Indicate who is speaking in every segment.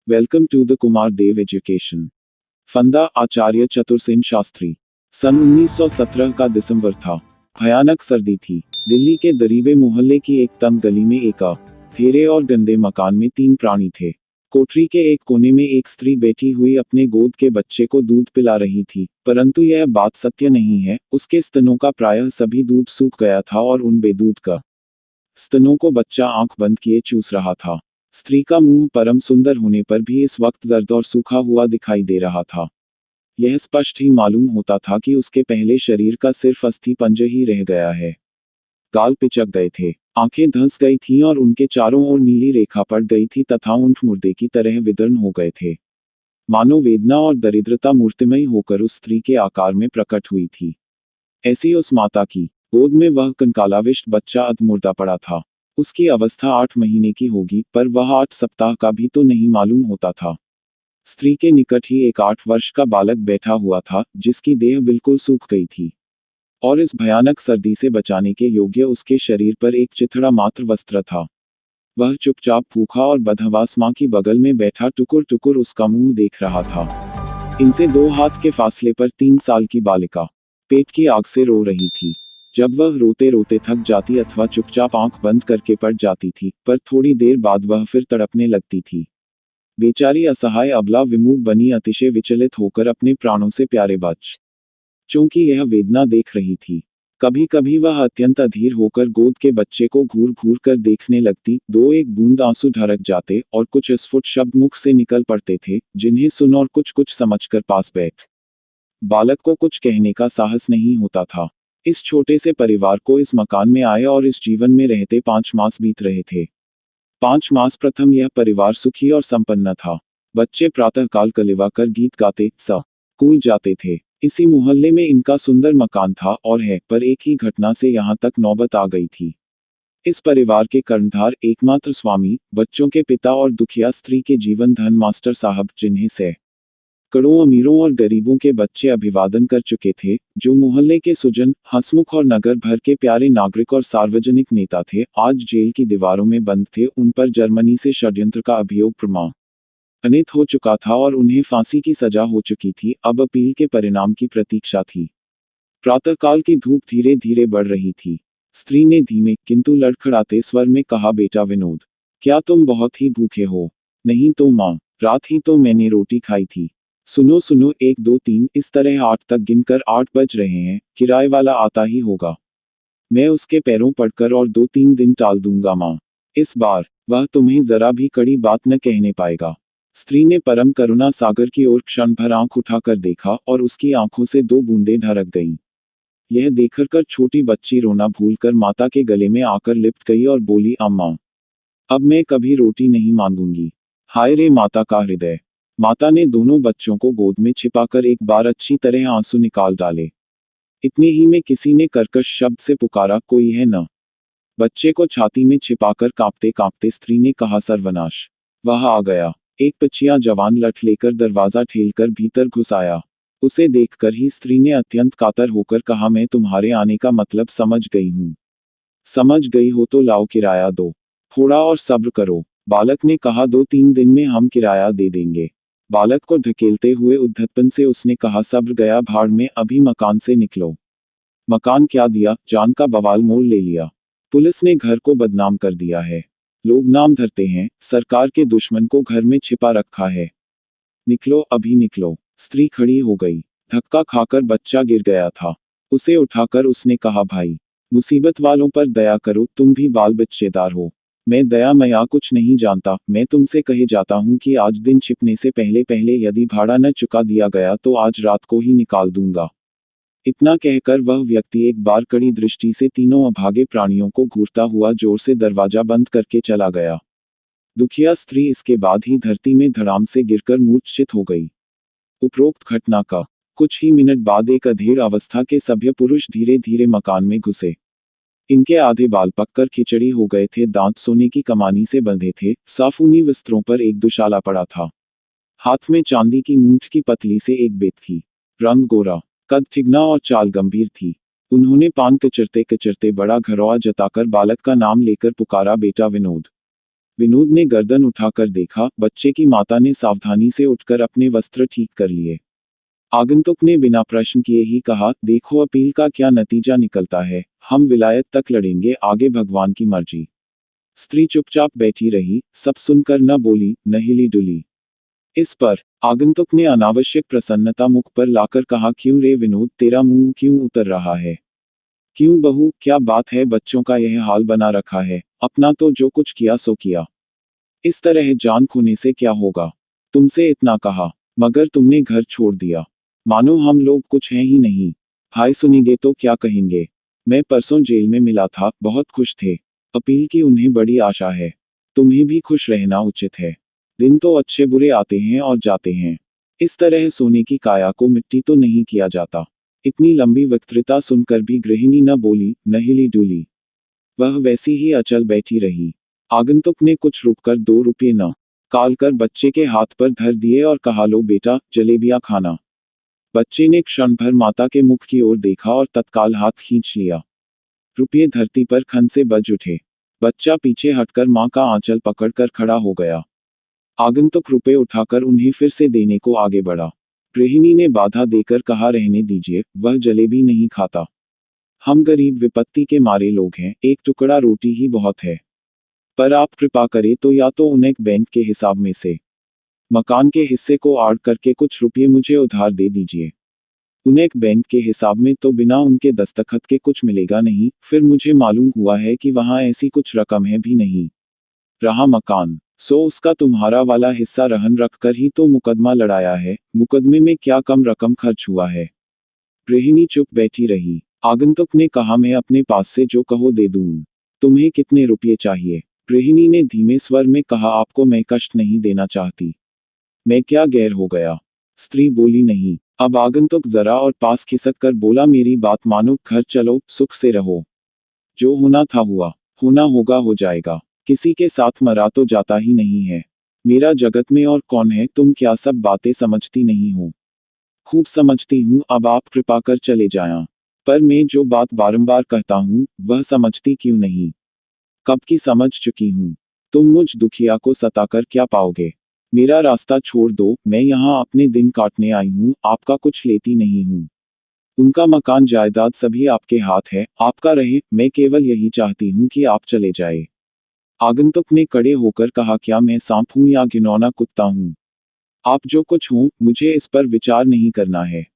Speaker 1: Welcome to the Kumar Dev education. फंदा आचार्य चतुरसेन शास्त्री। सन 1917 का दिसंबर था। भयानक सर्दी थी। दिल्ली के दरीबे मोहल्ले की एक तंग गली में एक अंधेरे और गंदे मकान में 3 प्राणी थे। कोठरी के एक कोने में एक स्त्री बैठी हुई अपने गोद के बच्चे को दूध पिला रही थी, परंतु यह बात सत्य नहीं है। उसके स्तनों का प्रायः सभी दूध सूख गया था और उन बेदूध का स्तनों को बच्चा आंख बंद किए चूस रहा था। स्त्री का मुंह परम सुंदर होने पर भी इस वक्त जर्द और सूखा हुआ दिखाई दे रहा था। यह स्पष्ट ही मालूम होता था कि उसके पहले शरीर का सिर्फ अस्थि पंजर ही रह गया है। गाल पिचक गए थे, आंखें धंस गई थीं और उनके चारों ओर नीली रेखा पड़ गई थी तथा ऊंट मुर्दे की तरह विदीर्ण हो गए थे। मानो वेदना और दरिद्रता मूर्तिमय होकर उस स्त्री के आकार में प्रकट हुई थी। ऐसी उस माता की गोद में वह कंकालाविष्ट बच्चा अधमुर्दा पड़ा था। उसकी अवस्था 8 महीने की होगी, पर वह 8 सप्ताह का भी तो नहीं मालूम होता था। स्त्री के निकट ही एक 8 वर्ष का बालक बैठा हुआ था, जिसकी देह बिल्कुल सूख गई थी और इस भयानक सर्दी से बचाने के योग्य उसके शरीर पर एक चिथड़ा मात्र वस्त्र था। वह चुपचाप भूखा और बदहवास मां की बगल में बैठा टुकुर टुकुर उसका मुंह देख रहा था। इनसे 2 हाथ के फासले पर 3 साल की बालिका पेट की आग से रो रही थी। जब वह रोते रोते थक जाती अथवा चुपचाप आंख बंद करके पड़ जाती थी, पर थोड़ी देर बाद वह फिर तड़पने लगती थी। बेचारी असहाय अबला विमूढ़ बनी अतिशय विचलित होकर अपने प्राणों से प्यारे बच्चों की यह वेदना देख रही थी। कभी कभी वह अत्यंत अधीर होकर गोद के बच्चे को घूर घूर कर देखने लगती। 2-1 बूंद आंसू ढरक जाते और कुछ अस्फुट शब्द मुख से निकल पड़ते थे, जिन्हें सुन और कुछ कुछ समझकर पास बैठ बालक को कुछ कहने का साहस नहीं होता था। इस छोटे से परिवार को इस मकान में आए और इस जीवन में रहते 5 मास बीत रहे थे। 5 मास प्रथम यह परिवार सुखी और संपन्न था। बच्चे प्रातःकाल कलेवा कर गीत गाते स्कूल जाते थे। इसी मोहल्ले में इनका सुंदर मकान था और है, पर एक ही घटना से यहाँ तक नौबत आ गई थी। इस परिवार के कर्णधार एकमात्र स्वामी, बच्चों के पिता और दुखिया स्त्री के जीवन धन मास्टर साहब, जिन्हें सैकड़ों अमीरों और गरीबों के बच्चे अभिवादन कर चुके थे, जो मोहल्ले के सुजन, हंसमुख और नगर भर के प्यारे नागरिक और सार्वजनिक नेता थे, आज जेल की दीवारों में बंद थे। उन पर जर्मनी से षड्यंत्र का अभियोग प्रमाणित हो चुका था और उन्हें फांसी की सजा हो चुकी थी। अब अपील के परिणाम की प्रतीक्षा थी। प्रातःकाल की धूप धीरे धीरे बढ़ रही थी। स्त्री ने धीमे किंतु लड़खड़ाते स्वर में कहा, बेटा विनोद, क्या तुम बहुत ही भूखे हो? नहीं तो माँ, रात ही तो मैंने रोटी खाई थी। सुनो सुनो, 1 2 3 इस तरह 8 तक गिनकर 8 बज रहे हैं। किराए वाला आता ही होगा। मैं उसके पैरों पड़कर और 2-3 दिन टाल दूंगा माँ। इस बार वह तुम्हें जरा भी कड़ी बात न कहने पाएगा। स्त्री ने परम करुणा सागर की ओर क्षण भर आंख उठाकर देखा और उसकी आंखों से 2 बूंदें ढरक गईं। यह देखकर छोटी बच्ची रोना भूलकर माता के गले में आकर लिपट गई और बोली, अम्मा, अब मैं कभी रोटी नहीं मांगूंगी। हाय रे माता का हृदय। माता ने दोनों बच्चों को गोद में छिपाकर एक बार अच्छी तरह आंसू निकाल डाले। इतने ही में किसी ने कर्कश शब्द से पुकारा, कोई है न? बच्चे को छाती में छिपाकर कांपते कांपते स्त्री ने कहा, सर्वनाश, वह आ गया। एक पछिया जवान लठ लेकर दरवाजा ठेलकर भीतर घुस आया। उसे देखकर ही स्त्री ने अत्यंत कातर होकर कहा, मैं तुम्हारे आने का मतलब समझ गई हूँ। समझ गई हो तो लाओ किराया दो। थोड़ा और सब्र करो। बालक ने कहा, 2-3 दिन में हम किराया दे देंगे। बालक को ढकेलते हुए उद्धतपन से उसने कहा, सब्र गया भाड़ में, अभी मकान से निकलो। मकान क्या दिया, जान का बवाल मोल ले लिया। पुलिस ने घर को बदनाम कर दिया है। लोग नाम धरते हैं, सरकार के दुश्मन को घर में छिपा रखा है। निकलो, अभी निकलो। स्त्री खड़ी हो गई। धक्का खाकर बच्चा गिर गया था। उसे उठाकर उसने कहा, भाई, मुसीबत वालों पर दया करो, तुम भी बाल बच्चेदार हो। मैं दया मया कुछ नहीं जानता। मैं तुमसे कहे जाता हूँ कि आज दिन छिपने से पहले पहले यदि भाड़ा न चुका दिया गया तो आज रात को ही निकाल दूंगा। इतना कहकर वह व्यक्ति एक बार कड़ी दृष्टि से तीनों अभागे प्राणियों को घूरता हुआ जोर से दरवाजा बंद करके चला गया। दुखिया स्त्री इसके बाद ही धरती में धड़ाम से गिरकर मूर्छित हो गई। उपरोक्त घटना का कुछ ही मिनट बाद एक अधेड़ अवस्था के सभ्य पुरुष धीरे धीरे मकान में घुसे। इनके आधे बाल पककर खिचड़ी हो गए थे, दांत सोने की कमानी से बंधे थे, साफ ऊनी वस्त्रों पर एक दुशाला पड़ा था। हाथ में चांदी की मूठ की पतली से एक बेत थी। रंग गोरा, कद चिकना और चाल गंभीर थी। उन्होंने पान कचरते कचरते बड़ा घरौआ जताकर बालक का नाम लेकर पुकारा, बेटा विनोद। विनोद ने गर्दन उठाकर देखा, बच्चे की माता ने सावधानी से उठकर अपने वस्त्र ठीक कर लिए। आगंतुक ने बिना प्रश्न किए ही कहा, देखो अपील का क्या नतीजा निकलता है, हम विलायत तक लड़ेंगे, आगे भगवान की मर्जी। स्त्री चुपचाप बैठी रही, सब सुनकर न बोली, न हिली डुली। इस पर आगंतुक ने अनावश्यक प्रसन्नता मुख पर लाकर कहा, क्यों रे विनोद, तेरा मुंह क्यों उतर रहा है? क्यों बहू, क्या बात है, बच्चों का यह हाल बना रखा है? अपना तो जो कुछ किया सो किया, इस तरह जान खोने से क्या होगा? तुमसे इतना कहा, मगर तुमने घर छोड़ दिया, मानो हम लोग कुछ हैं ही नहीं। भाई सुनेंगे तो क्या कहेंगे? मैं परसों जेल में मिला था, बहुत खुश थे। अपील की उन्हें बड़ी आशा है। तुम्हें भी खुश रहना उचित है। दिन तो अच्छे बुरे आते हैं और जाते हैं। इस तरह सोने की काया को मिट्टी तो नहीं किया जाता। इतनी लंबी वक्तृता सुनकर भी गृहिणी न बोली, न हिली डुली। वह वैसी ही अचल बैठी रही। आगंतुक ने कुछ रुककर 2 रुपये न काल कर बच्चे के हाथ पर धर दिए और कहा, लो बेटा, जलेबियां खाना। बच्चे ने क्षण भर माता के मुख की ओर देखा और तत्काल हाथ खींच लिया। रुपये धरती पर खन से बज उठे। बच्चा पीछे हटकर मां का आंचल पकड़कर खड़ा हो गया। आगंतुक रुपये उठाकर उन्हें फिर से देने को आगे बढ़ा। गृहिणी ने बाधा देकर कहा, रहने दीजिए, वह जलेबी नहीं खाता। हम गरीब विपत्ति के मारे लोग हैं, एक टुकड़ा रोटी ही बहुत है। पर आप कृपा करें तो या तो उन्हें बैंक के हिसाब में से मकान के हिस्से को आड़ करके कुछ रुपये मुझे उधार दे दीजिए। उन्हें बैंक के हिसाब में तो बिना उनके दस्तखत के कुछ मिलेगा नहीं, फिर मुझे मालूम हुआ है कि वहां ऐसी कुछ रकम है भी नहीं। रहा मकान, सो उसका तुम्हारा वाला हिस्सा रहन रखकर ही तो मुकदमा लड़ाया है, मुकदमे में क्या कम रकम खर्च हुआ है? गृहिणी चुप बैठी रही। आगंतुक ने कहा, मैं अपने पास से जो कहो दे दूं। तुम्हें कितने रुपये चाहिए? गृहिणी ने धीमे स्वर में कहा, आपको मैं कष्ट नहीं देना चाहती। मैं क्या गैर हो गया? स्त्री बोली नहीं। अब आगंतुक जरा और पास खिसक कर बोला, मेरी बात मानो, घर चलो, सुख से रहो। जो होना था हुआ, होना होगा हो जाएगा। किसी के साथ मरा तो जाता ही नहीं है। मेरा जगत में और कौन है? तुम क्या सब बातें समझती नहीं हो? खूब समझती हूँ, अब आप कृपा कर चले जाएं। पर मैं जो बात बारंबार कहता हूँ, वह समझती क्यों नहीं? कब की समझ चुकी हूँ। तुम मुझ दुखिया को सताकर क्या पाओगे? मेरा रास्ता छोड़ दो, मैं यहाँ अपने दिन काटने आई हूँ, आपका कुछ लेती नहीं हूँ। उनका मकान जायदाद सभी आपके हाथ है, आपका रहे, मैं केवल यही चाहती हूँ कि आप चले जाए। आगंतुक ने कड़े होकर कहा, क्या मैं सांप हूँ या घिनौना कुत्ता हूँ? आप जो कुछ हो, मुझे इस पर विचार नहीं करना है।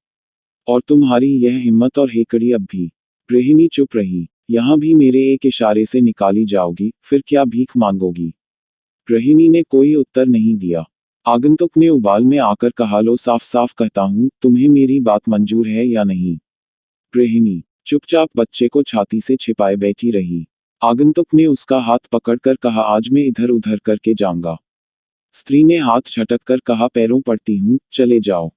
Speaker 1: और तुम्हारी यह हिम्मत और हेकड़ी अब भी। गृहिणी चुप रही। यहाँ भी मेरे एक इशारे से निकाली जाओगी, फिर क्या भीख मांगोगी? गृहिणी ने कोई उत्तर नहीं दिया। आगंतुक ने उबाल में आकर कहा, लो साफ साफ कहता हूँ, तुम्हें मेरी बात मंजूर है या नहीं? गृहिणी चुपचाप बच्चे को छाती से छिपाए बैठी रही। आगंतुक ने उसका हाथ पकड़कर कहा, आज मैं इधर उधर करके जाऊंगा। स्त्री ने हाथ झटक कर कहा, पैरों पड़ती हूँ, चले जाओ।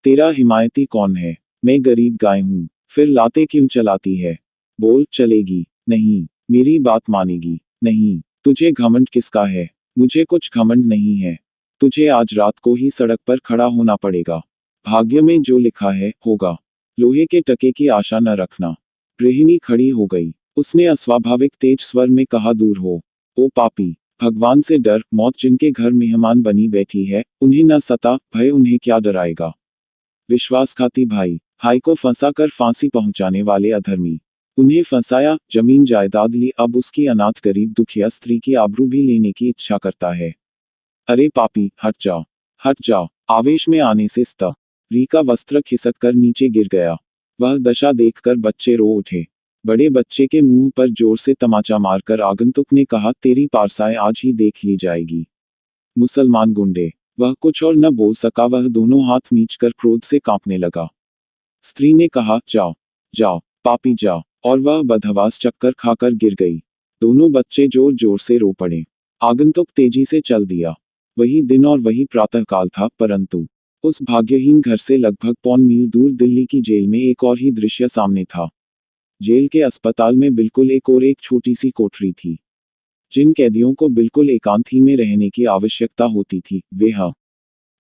Speaker 1: तेरा हिमायती कौन है? मैं गरीब गाय हूँ। फिर लाते क्यों चलाती है? बोल, चलेगी? नहीं। मेरी बात मानेगी? नहीं। तुझे घमंड किसका है? मुझे कुछ घमंड नहीं है। तुझे आज रात को ही सड़क पर खड़ा होना पड़ेगा। भाग्य में जो लिखा है, होगा। लोहे के टके की आशा न रखना। गृहिणी खड़ी हो गई। उसने अस्वाभाविक तेज स्वर में कहा, दूर हो। ओ पापी, भगवान से डर, मौत जिनके घर मेहमान बनी बैठी है, उन्हें न सता, भय उन्हें क्या डराएगा? विश्वासघाती भाई, भाई को फंसा कर फांसी पहुंचाने वाले अधर्मी। उन्हें फंसाया, जमीन जायदाद ली, अब उसकी अनाथ गरीब दुखिया स्त्री की आबरू भी लेने की इच्छा करता है। अरे पापी, हट जाओ, हट जाओ। आवेश में आने से स्त्री का वस्त्र खिसक कर नीचे गिर गया। वह दशा देखकर बच्चे रो उठे। बड़े बच्चे के मुंह पर जोर से तमाचा मारकर आगंतुक ने कहा, तेरी पारसाएं आज ही देख ली जाएगी। मुसलमान गुंडे। वह कुछ और न बोल सका, वह दोनों हाथ मींचकर क्रोध से कांपने लगा। स्त्री ने कहा, जाओ, जाओ, पापी जाओ, और वह बदहवास चक्कर खाकर गिर गई। दोनों बच्चे जोर जोर से रो पड़े। आगंतुक तेजी से चल दिया। वही दिन और वही प्रातःकाल था, परंतु उस भाग्यहीन घर से लगभग 1.25 मील दूर दिल्ली की जेल में एक और ही दृश्य सामने था। जेल के अस्पताल में बिल्कुल एक छोटी सी कोठरी थी। जिन कैदियों को बिल्कुल एकांत ही में रहने की आवश्यकता होती थी, वे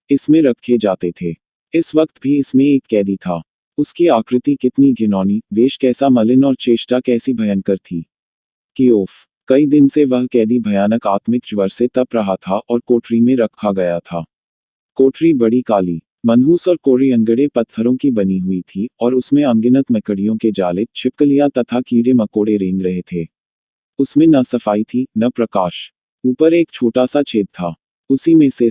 Speaker 1: इसमें रखे जाते थे। इस वक्त भी इसमें एक कैदी था। उसकी आकृति कितनी घिनौनी, वेश कैसा मलिन और चेष्टा कैसी भयंकर थी कि ओफ! कई दिन से वह कैदी भयानक आत्मिक ज्वर से तप रहा था और कोठरी में रखा गया था। कोठरी बड़ी काली, मनहूस और कोरी अंगड़े पत्थरों की बनी हुई थी और उसमें अनगिनत मकड़ियों के जाले, छिपकलियां तथा कीड़े मकोड़े रेंग रहे थे। उसमें न सफाई थी न प्रकाश। ऊपर एक छोटा सा छेद था, उसी में से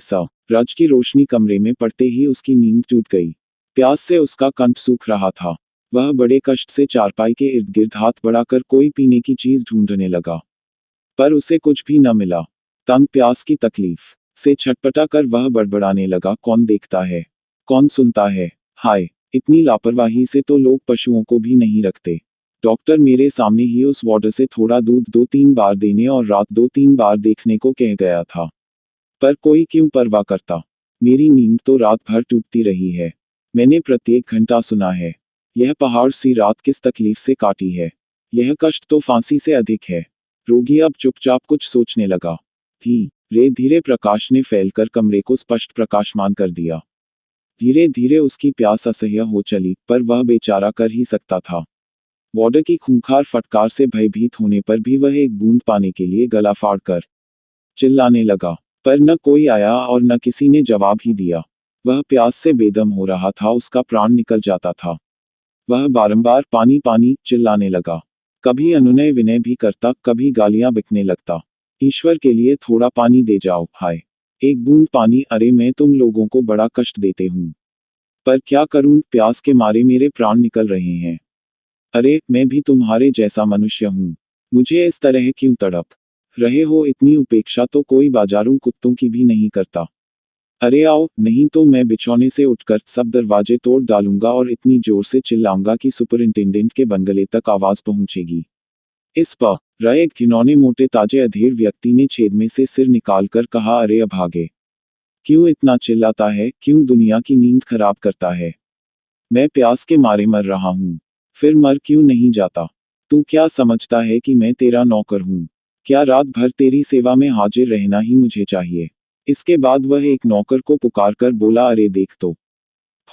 Speaker 1: रज की रोशनी कमरे में पड़ते ही उसकी नींद टूट गई। प्यास से उसका कंठ सूख रहा था। वह बड़े कष्ट से चारपाई के इर्द गिर्द हाथ बढ़ाकर कोई पीने की चीज ढूंढने लगा, पर उसे कुछ भी न मिला। तंग प्यास की तकलीफ से छटपटा कर वह बड़बड़ाने लगा, कौन देखता है, कौन सुनता है। हाय, इतनी लापरवाही से तो लोग पशुओं को भी नहीं रखते। डॉक्टर मेरे सामने ही उस वार्डर से थोड़ा दूध 2-3 बार देने और रात 2-3 बार देखने को कह गया था, पर कोई क्यों परवाह करता। मेरी नींद तो रात भर टूटती रही है। मैंने प्रत्येक घंटा सुना है। यह पहाड़ सी रात किस तकलीफ से काटी है। यह कष्ट तो फांसी से अधिक है। रोगी अब चुपचाप कुछ सोचने लगा। धीरे धीरे प्रकाश ने फैलकर कमरे को स्पष्ट प्रकाशमान कर दिया। धीरे धीरे उसकी प्यास असह्य हो चली, पर वह बेचारा कर ही सकता था। वार्डर की खूंखार फटकार से भयभीत होने पर भी वह एक बूंद पाने के लिए गला फाड़कर चिल्लाने लगा, पर न कोई आया और न किसी ने जवाब ही दिया। वह प्यास से बेदम हो रहा था, उसका प्राण निकल जाता था। वह बारंबार पानी पानी चिल्लाने लगा। कभी अनुनय विनय भी करता, कभी गालियां बिकने लगता। ईश्वर के लिए थोड़ा पानी दे जाओ, हाय, एक बूंद पानी, अरे मैं तुम लोगों को बड़ा कष्ट देते हूँ, पर क्या करूं, प्यास के मारे मेरे प्राण निकल रहे हैं। अरे मैं भी तुम्हारे जैसा मनुष्य हूँ, मुझे इस तरह क्यों तड़प रहे हो। इतनी उपेक्षा तो कोई बाजारू कुत्तों की भी नहीं करता। अरे आओ, नहीं तो मैं बिछौने से उठकर सब दरवाजे तोड़ डालूंगा और इतनी जोर से चिल्लाऊंगा कि सुपरिंटेंडेंट के बंगले तक आवाज पहुंचेगी। इस पर एक घिनौने मोटे ताजे अधेड़ व्यक्ति ने छेद में से सिर निकालकर कहा, अरे अभागे, क्यों इतना चिल्लाता है, क्यों दुनिया की नींद खराब करता है। मैं प्यास के मारे मर रहा हूँ, फिर मर क्यों नहीं जाता। तू क्या समझता है कि मैं तेरा नौकर हूँ? क्या रात भर तेरी सेवा में हाजिर रहना ही मुझे चाहिए? इसके बाद वह एक नौकर को पुकारकर बोला, अरे देख तो,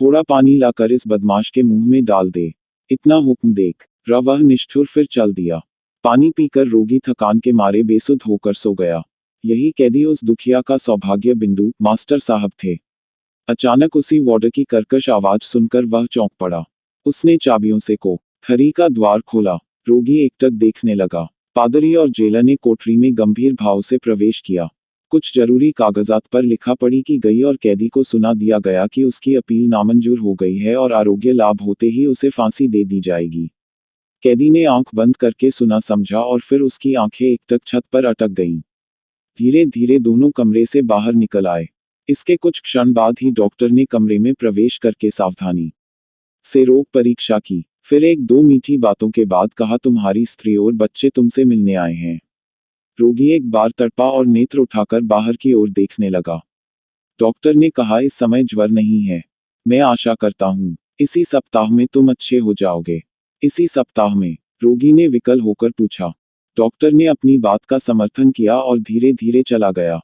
Speaker 1: थोड़ा पानी लाकर इस बदमाश के मुंह में डाल दे, इतना हुक्म देख। वह निष्ठुर फिर चल दिया। पानी पीकर रोगी थकान के मारे बेसुध होकर सो गया। यही कैदी उस दुखिया का सौभाग्य बिंदु मास्टर साहब थे। अचानक उसी वार्डर की कर्कश आवाज सुनकर वह चौंक पड़ा। उसने चाबियों से कोठरी का द्वार खोला। रोगी एकटक देखने लगा। पादरी और जेलर ने कोठरी में गंभीर भाव से प्रवेश किया। कुछ जरूरी कागजात पर लिखा पढ़ी की गई और कैदी को सुना दिया गया कि उसकी अपील नामंजूर हो गई है और आरोग्य लाभ होते ही उसे फांसी दे दी जाएगी। कैदी ने आंख बंद करके सुना समझा और फिर उसकी आंखें एकटक छत पर अटक गईं। धीरे धीरे दोनों कमरे से बाहर निकल आए। इसके कुछ क्षण बाद ही डॉक्टर ने कमरे में प्रवेश करके सावधानी से रोग परीक्षा की। फिर एक दो मीठी बातों के बाद कहा, तुम्हारी स्त्री और बच्चे तुमसे मिलने आए हैं। रोगी एक बार तड़पा और नेत्र उठाकर बाहर की ओर देखने लगा। डॉक्टर ने कहा, इस समय ज्वर नहीं है। मैं आशा करता हूँ इसी सप्ताह में तुम अच्छे हो जाओगे। इसी सप्ताह में? रोगी ने विकल होकर पूछा। डॉक्टर ने अपनी बात का समर्थन किया और धीरे धीरे चला गया।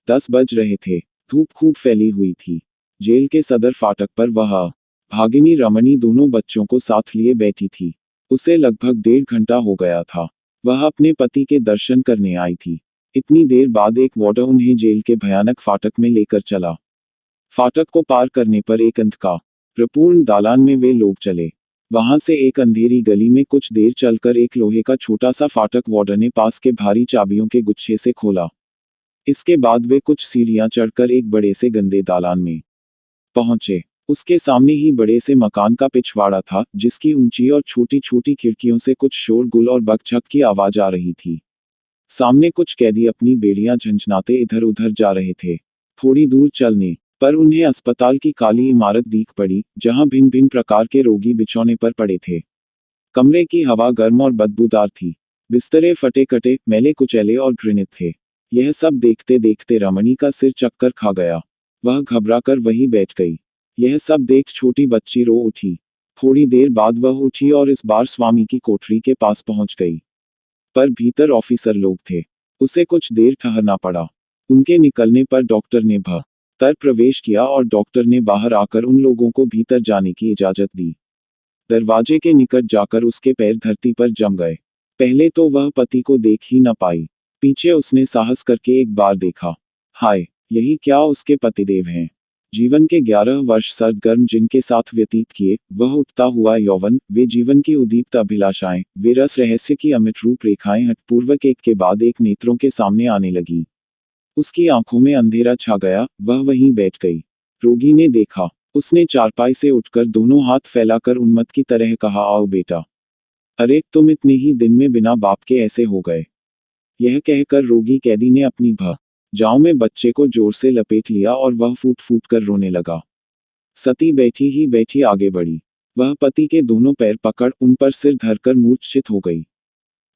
Speaker 1: 10 बज रहे थे। धूप खूब फैली हुई थी। जेल के सदर फाटक पर वह भागिनी रमणी दोनों बच्चों को साथ लिए बैठी थी। उसे लगभग 1.5 घंटा हो गया था। वह अपने पति के दर्शन करने आई थी। इतनी देर बाद एक वार्डर उन्हें जेल के भयानक फाटक में लेकर चला। फाटक को पार करने पर एक अंधकारपूर्ण दालान में वे लोग चले। वहां से एक अंधेरी गली में कुछ देर चलकर एक लोहे का छोटा सा फाटक वार्डर ने पास के भारी चाबियों के गुच्छे से खोला। इसके बाद वे कुछ सीढ़ियां चढ़कर एक बड़े से गंदे दालान में पहुंचे। उसके सामने ही बड़े से मकान का पिछवाड़ा था, जिसकी ऊंची और छोटी छोटी खिड़कियों से कुछ शोरगुल और बकझक की आवाज आ रही थी। सामने कुछ कैदी अपनी बेड़ियां झंझनाते इधर उधर जा रहे थे। थोड़ी दूर चलने पर उन्हें अस्पताल की काली इमारत दिख पड़ी, जहां भिन्न भिन्न प्रकार के रोगी बिछौने पर पड़े थे। कमरे की हवा गर्म और बदबूदार थी। बिस्तरे फटे कटे, मैले कुचैले और घृणित थे। यह सब देखते देखते रमणी का सिर चक्कर खा गया। वह घबराकर वहीं बैठ गई। यह सब देख छोटी बच्ची रो उठी। थोड़ी देर बाद वह उठी और इस बार स्वामी की कोठरी के पास पहुंच गई। पर भीतर ऑफिसर लोग थे। उसे कुछ देर ठहरना पड़ा। उनके निकलने पर डॉक्टर ने भीतर प्रवेश किया और डॉक्टर ने बाहर आकर उन लोगों को भीतर जाने की इजाजत दी। दरवाजे के निकट जाकर उसके पैर धरती पर जम गए। पहले तो वह पति को देख ही न पाई। पीछे उसने साहस करके एक बार देखा। हाय, यही क्या उसके पतिदेव हैं। जीवन के 11 वर्ष सर्द-गर्म जिनके साथ व्यतीत किए, वह उठता हुआ यौवन, वे जीवन की उद्दीप्त अभिलाषाएं, वे रस रहस्य की अमिट रूपरेखाएं हठपूर्वक एक के बाद एक नेत्रों के सामने आने लगी। उसकी आंखों में अंधेरा छा गया, वह वहीं बैठ गई। रोगी ने देखा। उसने चारपाई से उठकर दोनों हाथ फैलाकर उन्मत्त की तरह कहा, आओ बेटा। अरे, तुम इतने ही दिन में बिना बाप के ऐसे हो गए। यह कहकर रोगी कैदी ने अपनी भुजाओं में बच्चे को जोर से लपेट लिया और वह फूट फूट कर रोने लगा। सती बैठी ही बैठी आगे बढ़ी। वह पति के दोनों पैर पकड़ उन पर सिर धरकर मूर्छित हो गई।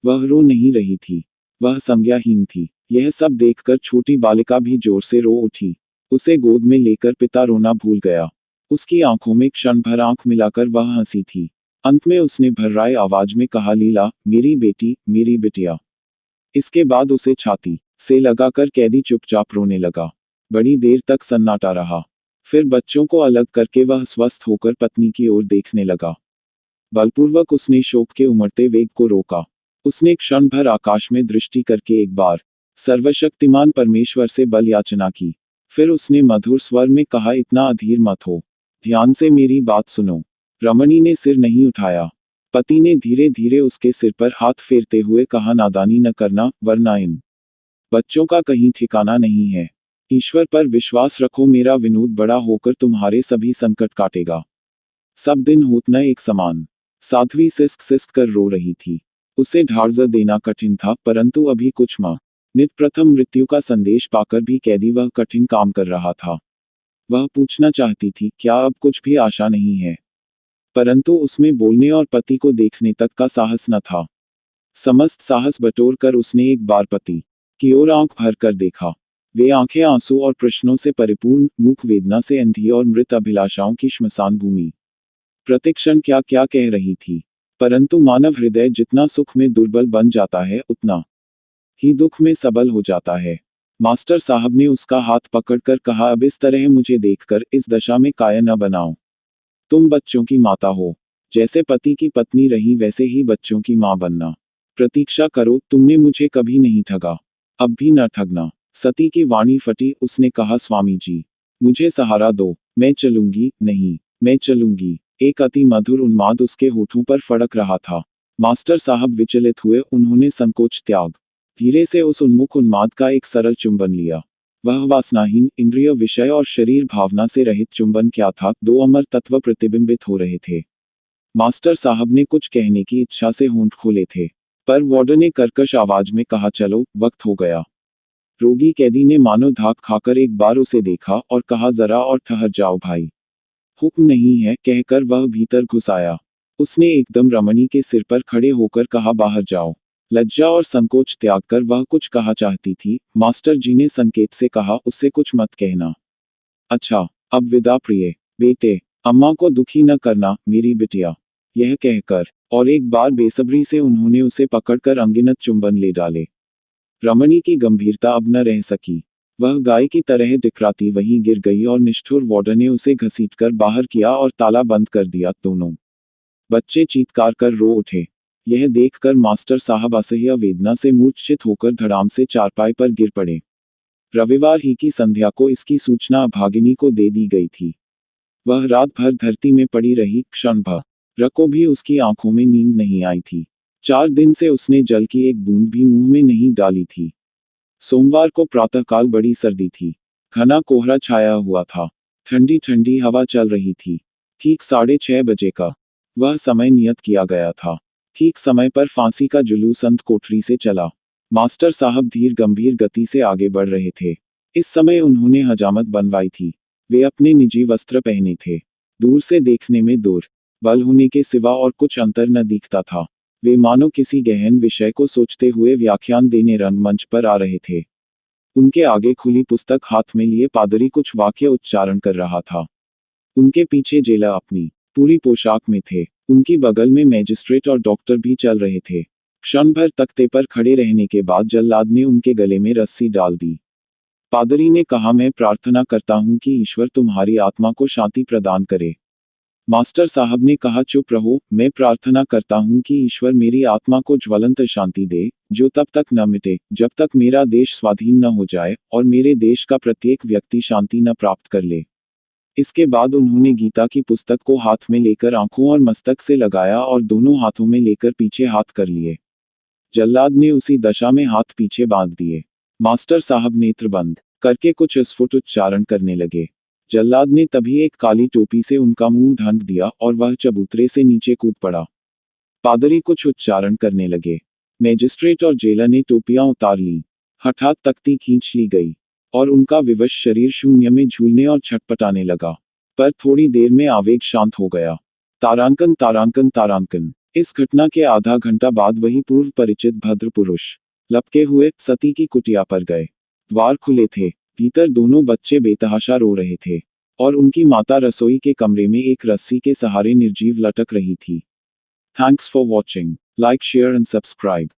Speaker 1: वह रो नहीं रही थी। वह संज्ञाहीन थी। यह सब देखकर छोटी बालिका भी जोर से रो उठी। उसे गोद में लेकर पिता रोना भूल गया। उसकी आंखों में क्षण भर आंख मिलाकर वह हंसी थी। अंत में उसने भर्राए आवाज में कहा, लीला, मेरी बेटी, मेरी बिटिया। इसके बाद उसे छाती से लगाकर कैदी चुपचाप रोने लगा। बड़ी देर तक सन्नाटा रहा। फिर बच्चों को अलग करके वह स्वस्थ होकर पत्नी की ओर देखने लगा। बलपूर्वक उसने शोक के उमड़ते वेग को रोका। उसने क्षण भर आकाश में दृष्टि करके एक बार सर्वशक्तिमान परमेश्वर से बल याचना की। फिर उसने मधुर स्वर में कहा, इतना अधीर मत हो, ध्यान से मेरी बात सुनो। रमणी ने सिर नहीं उठाया। पति ने धीरे धीरे उसके सिर पर हाथ फेरते हुए कहा, नादानी न करना, वरना इन बच्चों का कहीं ठिकाना नहीं है। ईश्वर पर विश्वास रखो, मेरा विनोद बड़ा होकर तुम्हारे सभी संकट काटेगा। सब दिन होत न एक समान। साध्वी सिसक सिसक कर रो रही थी। उसे ढार्ज देना कठिन था, परंतु अभी कुछ नित प्रथम मृत्यु का संदेश पाकर भी कैदी वह कठिन काम कर रहा था। वह पूछना चाहती थी, क्या अब कुछ भी आशा नहीं है, परंतु उसमें बोलने और पति को देखने तक का साहस न था। समस्त साहस बटोर कर उसने एक बार पति की ओर आंख भर कर देखा। वे आंखें आंसू और प्रश्नों से परिपूर्ण, मुख वेदना से अंधी और मृत अभिलाषाओं की श्मशान भूमि प्रतिक्षण क्या क्या कह रही थी। परंतु मानव हृदय जितना सुख में दुर्बल बन जाता है, उतना ही दुख में सबल हो जाता है। मास्टर साहब ने उसका हाथ पकड़कर कहा, अब इस तरह मुझे देखकर इस दशा में काया न बनाओ। तुम बच्चों की माता हो। जैसे पति की पत्नी रही वैसे ही बच्चों की मां बनना। प्रतीक्षा करो, तुमने मुझे कभी नहीं ठगा, अब भी न ठगना। सती की वाणी फटी। उसने कहा, स्वामी जी, मुझे सहारा दो। मैं चलूंगी, नहीं, मैं चलूंगी। एक अति मधुर उन्माद उसके होठों पर फड़क रहा था। मास्टर साहब विचलित हुए। उन्होंने संकोच त्याग धीरे से उस उन्मुख उन्माद का एक सरल चुंबन लिया। वह वासनाहीन, इंद्रिय, विषय और शरीर भावना से रहित चुंबन क्या था। दो अमर तत्व प्रतिबिंबित हो रहे थे। मास्टर साहब ने कुछ कहने की इच्छा से होंठ खोले थे, पर वार्डन ने कर्कश आवाज में कहा, चलो, वक्त हो गया। रोगी कैदी ने मानो धाक खाकर एक बार उसे देखा और कहा, जरा और ठहर जाओ भाई। हुक्म नहीं है, कहकर वह भीतर घुस आया। उसने एकदम रमणी के सिर पर खड़े होकर कहा, बाहर जाओ। लज्जा और संकोच त्याग कर वह कुछ कहा चाहती थी। मास्टर जी ने संकेत से कहा, उससे कुछ मत कहना। अच्छा, अब विदा प्रिय बेटे, अम्मा को दुखी न करना, मेरी बिटिया। यह कहकर और एक बार बेसब्री से उन्होंने उसे पकड़कर अनगिनत चुंबन ले डाले। रमणी की गंभीरता अब न रह सकी। वह गाय की तरह डिकराती वहीं गिर गई और निष्ठुर वार्डन ने उसे घसीटकर बाहर किया और ताला बंद कर दिया। दोनों बच्चे चीत्कार कर रो उठे। यह देखकर मास्टर साहब असह्य वेदना से मूर्छित होकर धड़ाम से चारपाई पर गिर पड़े। रविवार ही की संध्या को इसकी सूचना अभागिनी को दे दी गई थी। वह रात भर धरती में पड़ी रही। क्षण भर को भी उसकी आंखों में नींद नहीं आई थी। 4 दिन से उसने जल की एक बूंद भी मुंह में नहीं डाली थी। सोमवार को प्रातःकाल बड़ी सर्दी थी। घना कोहरा छाया हुआ था। ठंडी ठंडी हवा चल रही थी। ठीक 6:30 बजे का वह समय नियत किया गया था। ठीक समय पर फांसी का जुलूस अंत कोठरी से चला। मास्टर साहब धीर गंभीर गति से आगे बढ़ रहे थे। इस समय उन्होंने हजामत बनवाई थी। वे अपने निजी वस्त्र पहने थे। दूर से देखने में दूर बल होने के सिवा और कुछ अंतर न दिखता था। वे मानो किसी गहन विषय को सोचते हुए व्याख्यान देने रंगमंच पर आ रहे थे। उनके आगे खुली पुस्तक हाथ में लिए पादरी कुछ वाक्य उच्चारण कर रहा था। उनके पीछे जेलर अपनी पूरी पोशाक में थे। उनकी बगल में मैजिस्ट्रेट और डॉक्टर भी चल रहे थे। क्षण भर तख्ते पर खड़े रहने के बाद जल्लाद ने उनके गले में रस्सी डाल दी। पादरी ने कहा, मैं प्रार्थना करता हूं कि ईश्वर तुम्हारी आत्मा को शांति प्रदान करे। मास्टर साहब ने कहा, चुप रहो, मैं प्रार्थना करता हूँ कि ईश्वर मेरी आत्मा को ज्वलंत शांति दे, जो तब तक न मिटे, जब तक मेरा देश स्वाधीन न हो जाए, और मेरे देश का प्रत्येक व्यक्ति शांति न प्राप्त कर ले। इसके बाद उन्होंने गीता की पुस्तक को हाथ में लेकर आंखों और मस्तक से लगाया और दोनों हाथों में लेकर पीछे हाथ कर लिए। जल्लाद ने उसी दशा में हाथ पीछे बांध दिए। मास्टर साहब नेत्र बंद करके कुछ अस्फुट उच्चारण करने लगे। जल्लाद ने तभी एक काली टोपी से उनका मुंह ढक दिया और वह चबूतरे से नीचे कूद पड़ा। पादरी कुछ उच्चारण करने लगे। मैजिस्ट्रेट और जेलर ने टोपियां उतार ली। हठात तख्ती खींच ली गई और उनका विवश शरीर शून्य में झूलने और छटपटाने लगा। पर थोड़ी देर में आवेग शांत हो गया। तारांकन तारांकन तारांकन। इस घटना के आधा घंटा बाद वही पूर्व परिचित भद्र पुरुष लपके हुए सती की कुटिया पर गए। द्वार खुले थे। भीतर दोनों बच्चे बेतहाशा रो रहे थे और उनकी माता रसोई के कमरे में एक रस्सी के सहारे निर्जीव लटक रही थी। Thanks for watching. Like, share and subscribe.